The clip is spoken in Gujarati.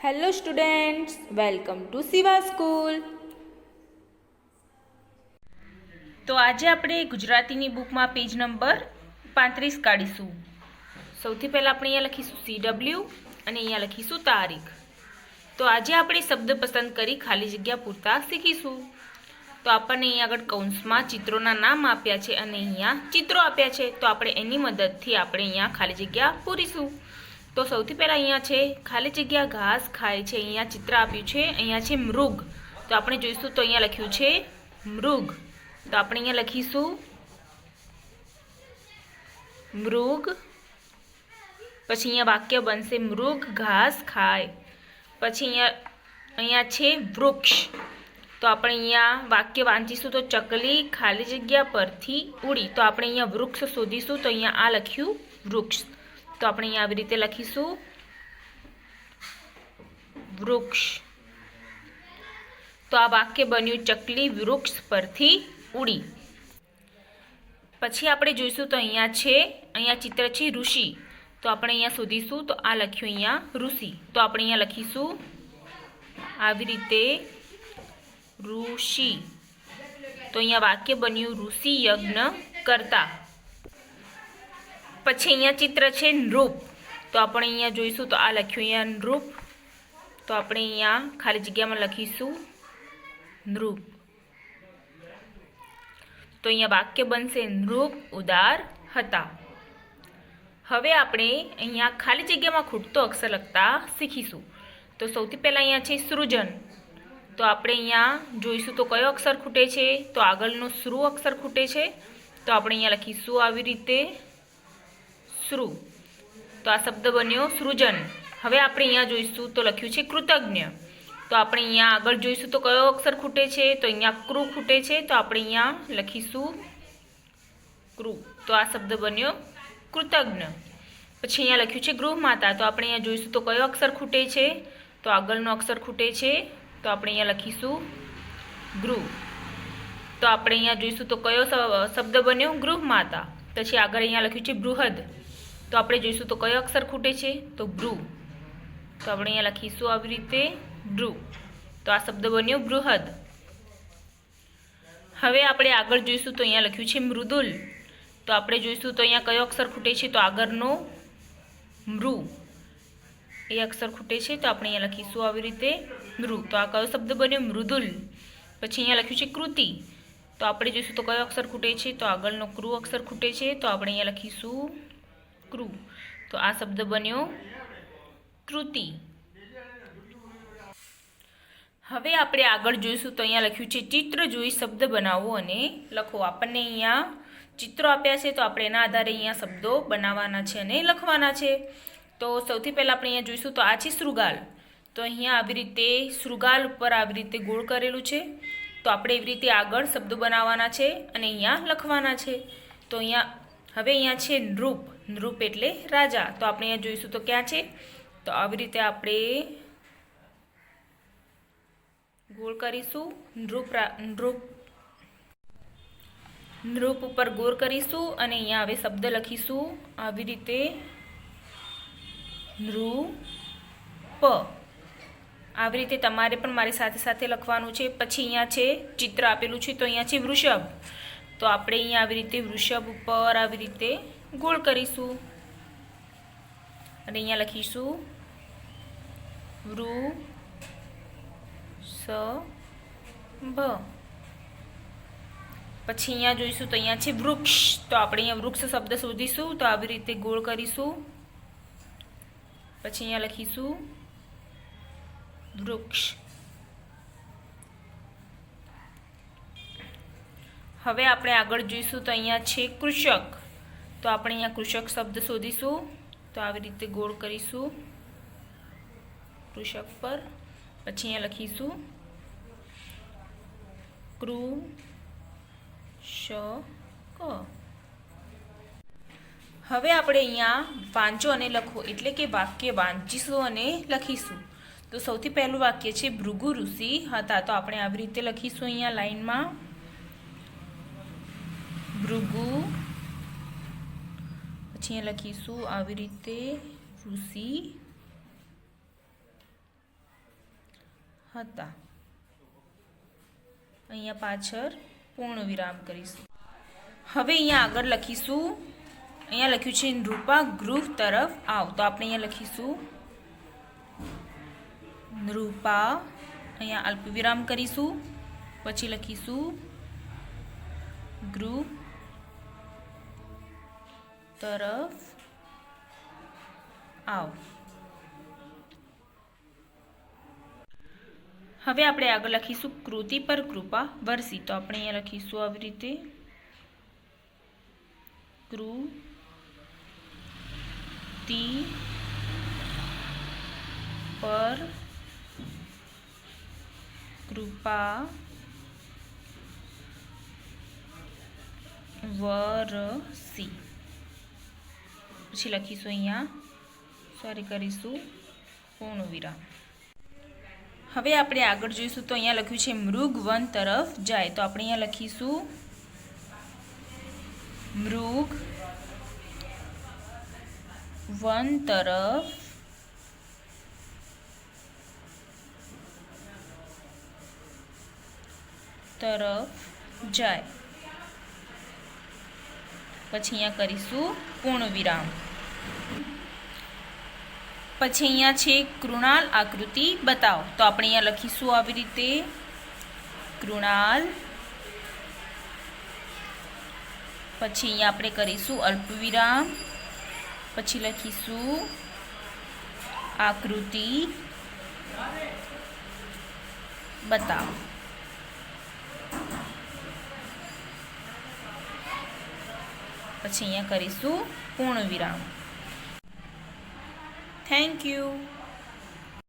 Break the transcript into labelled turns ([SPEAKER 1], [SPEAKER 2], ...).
[SPEAKER 1] Hello students, welcome to Shiva school. તો આજે આપણે ગુજરાતીની બુકમાં પેજ નંબર 35 કાઢીશું. સૌથી પહેલાં આપણે અહીંયા લખીશું CW અને અહીંયા લખીશું તારીખ. તો આજે આપણે શબ્દ પસંદ કરી ખાલી જગ્યા પૂરતા શીખીશું. તો આપણને અહીંયા આગળ કૌંસમાં ચિત્રોના નામ આપ્યા છે અને અહીંયા ચિત્રો આપ્યા છે. તો આપણે એની મદદથી આપણે અહીંયા ખાલી જગ્યા પૂરીશું. તો સૌથી પહેલાં અહીંયા છે ખાલી જગ્યા ઘાસ ખાય છે. અહીંયા ચિત્ર આપ્યું છે. અહીંયા છે મૃગ. તો આપણે જોઈશું તો અહીંયા લખ્યું છે મૃગ. તો આપણે અહીંયા લખીશું મૃગ. પછી અહીંયા વાક્ય બનશે મૃગ ઘાસ ખાય. પછી અહીંયા છે વૃક્ષ. તો આપણે અહીંયા વાક્ય વાંચીશું તો ચકલી ખાલી જગ્યા પરથી ઉડી. તો આપણે અહીંયા વૃક્ષ શોધીશું તો અહીંયા આ લખ્યું વૃક્ષ. તો આપણે અહીંયા આવી રીતે લખીશું વૃક્ષ. તો આ વાક્ય બન્યું ચકલી વૃક્ષ પરથી ઉડી. પછી આપણે જોઈશું તો અહીંયા ચિત્ર છે ઋષિ. તો આપણે અહીંયા શોધીશું તો આ લખ્યું અહીંયા ઋષિ. તો આપણે અહીંયા લખીશું આવી રીતે ઋષિ. તો અહીંયા વાક્ય બન્યું ઋષિ યજ્ઞ કરતા. પછી અહીંયા ચિત્ર છે નૃપ. તો આપણે અહીંયા જોઈશું તો આ લખ્યું અહીંયા નૃપ. તો આપણે અહીંયા ખાલી જગ્યામાં લખીશું નૃપ. તો અહીંયા વાક્ય બનશે નૃપ ઉદાર હતા. હવે આપણે અહીંયા ખાલી જગ્યામાં ખૂટતો અક્ષર લખતા શીખીશું. તો સૌથી પહેલાં અહીંયા છે સૃજન. તો આપણે અહીંયા જોઈશું તો કયો અક્ષર ખૂટે છે? તો આગળનો શ્રુ અક્ષર ખૂટે છે. તો આપણે અહીંયા લખીશું આવી રીતે શ્રુ. તો આ શબ્દ બન્યો સૃજન. હવે આપણે અહીંયા જોઈશું તો લખ્યું છે કૃતજ્ઞ. તો આપણે અહીંયા આગળ જોઈશું તો કયો અક્ષર ખૂટે છે? તો અહીંયા કૃ ખૂટે છે. તો આપણે અહીંયા લખીશું કૃ. તો આ શબ્દ બન્યો કૃતજ્ઞ. પછી અહીંયા લખ્યું છે ગૃહમાતા. તો આપણે અહીંયા જોઈશું તો કયો અક્ષર ખૂટે છે? તો આગળનો અક્ષર ખૂટે છે. તો આપણે અહીંયા લખીશું ગૃહ. તો આપણે અહીંયા જોઈશું તો કયો શબ્દ બન્યો ગૃહમાતા. પછી આગળ અહીંયા લખ્યું છે બૃહદ. તો આપણે જોઈશું તો કયો અક્ષર ખૂટે છે? તો બૃ. તો આપણે અહીંયા લખીશું આવી રીતે બૃ. તો આ શબ્દ બન્યો બૃહદ. હવે આપણે આગળ જોઈશું તો અહીંયા લખ્યું છે મૃદુલ. તો આપણે જોઈશું તો અહીંયા કયો અક્ષર ખૂટે છે? તો આગળનો મૃ એ અક્ષર ખૂટે છે. તો આપણે અહીંયા લખીશું આવી રીતે મૃ. તો આ કયો શબ્દ બન્યો મૃદુલ. પછી અહીંયા લખ્યું છે કૃતિ. તો આપણે જોઈશું તો કયો અક્ષર ખૂટે છે? તો આગળનો કૃ અક્ષર ખૂટે છે. તો આપણે અહીંયા લખીશું કૃ. તો આ શબ્દ બન્યો કૃતિ. હવે આપણે આગળ જોઈશું તો અહીંયા લખ્યું છે ચિત્ર જોઈ શબ્દ બનાવો અને લખો. આપણને અહીંયા ચિત્રો આપ્યા છે. તો આપણે એના આધારે અહીંયા શબ્દો બનાવવાના છે અને લખવાના છે. તો સૌથી પહેલાં આપણે અહીંયા જોઈશું તો આ છે શૃગાલ. તો અહીંયા આવી રીતે શૃગાલ ઉપર આવી રીતે ગોળ કરેલું છે. તો આપણે એવી રીતે આગળ શબ્દો બનાવવાના છે અને અહીંયા લખવાના છે. તો અહીંયા છે નૃપ. નૃપ એટલે રાજા. તો આપણે અહીંયા જોઈશું તો ક્યાં છે? તો આવી રીતે આપણે ગોળ કરીશું. નૃપ ઉપર ગોળ કરીશું અને અહીંયા હવે શબ્દ લખીશું આવી રીતે નૃપ. આવી રીતે તમારે પણ મારી સાથે સાથે લખવાનું છે. પછી અહીંયા છે ચિત્ર આપેલું છે. તો અહીંયા છે વૃષભ. તો આપણે અહીંયા આવી રીતે વૃષભ ઉપર આવી રીતે ગોળ કરીશું અને અહીંયા લખીશું વૃષભ. પછી અહીંયા જોઈશું તો અહીંયા છે વૃક્ષ. તો આપણે અહીંયા વૃક્ષ શબ્દ શોધીશું. તો આવી રીતે ગોળ કરીશું. પછી અહીંયા લખીશું વૃક્ષ. હવે આપણે આગળ જોઈશું તો અહીંયા છે કૃષક. તો આપણે અહીંયા કૃષક શબ્દ શોધીશું. તો આવી રીતે ગોળ કરીશું કૃષક પર. પછી અહીંયા લખીશું કૃષક. હવે આપણે અહીંયા વાંચો અને લખો એટલે કે વાક્ય વાંચીશું અને લખીશું. તો સૌથી પહેલું વાક્ય છે ભૃગુ ઋષિ હતા. તો આપણે આવી રીતે લખીશું અહીંયા લાઈનમાં ભૃગુ. પછી અહીંયા લખીશું આવી રીતે ઋષિ હતા. અહીંયા પાછળ પૂર્ણ વિરામ કરીશું. હવે અહીંયા આગળ લખીશું, અહીંયા લખ્યું છે નૃપા ગૃહ તરફ આવ, તો આપણે અહીંયા લખીશું નૃપા, અહીંયા અલ્પ વિરામ કરીશું, પછી લખીશું ગૃહ તરફ આવ. હવે આપણે આગળ લખીશું કૃતિ પર કૃપા વરસી, તો આપણે અહીંયા લખીશું આવી રીતે કૃતિ પર કૃપા વરસી, પછી લખીશું અહીંયા કરીશું પૂર્ણ વિરામ. હવે આપણે આગળ જોઈશું, તો અહીંયા લખ્યું છે મૃગ વન તરફ જાય, તો આપણે અહીંયા લખીશું મૃગ વન તરફ જાય, પછી અહીંયા કરીશું પૂર્ણ વિરામ. પછી અહીંયા છે કૃણાલ આકૃતિ બતાવો, તો આપણે અહીંયા લખીશું આવી રીતે કૃણાલ, પછી અહીંયા આપણે કરીશું અલ્પ વિરામ, પછી લખીશું આકૃતિ બતાવો, પછી અહીંયા કરીશું પૂર્ણ વિરામ. Thank you.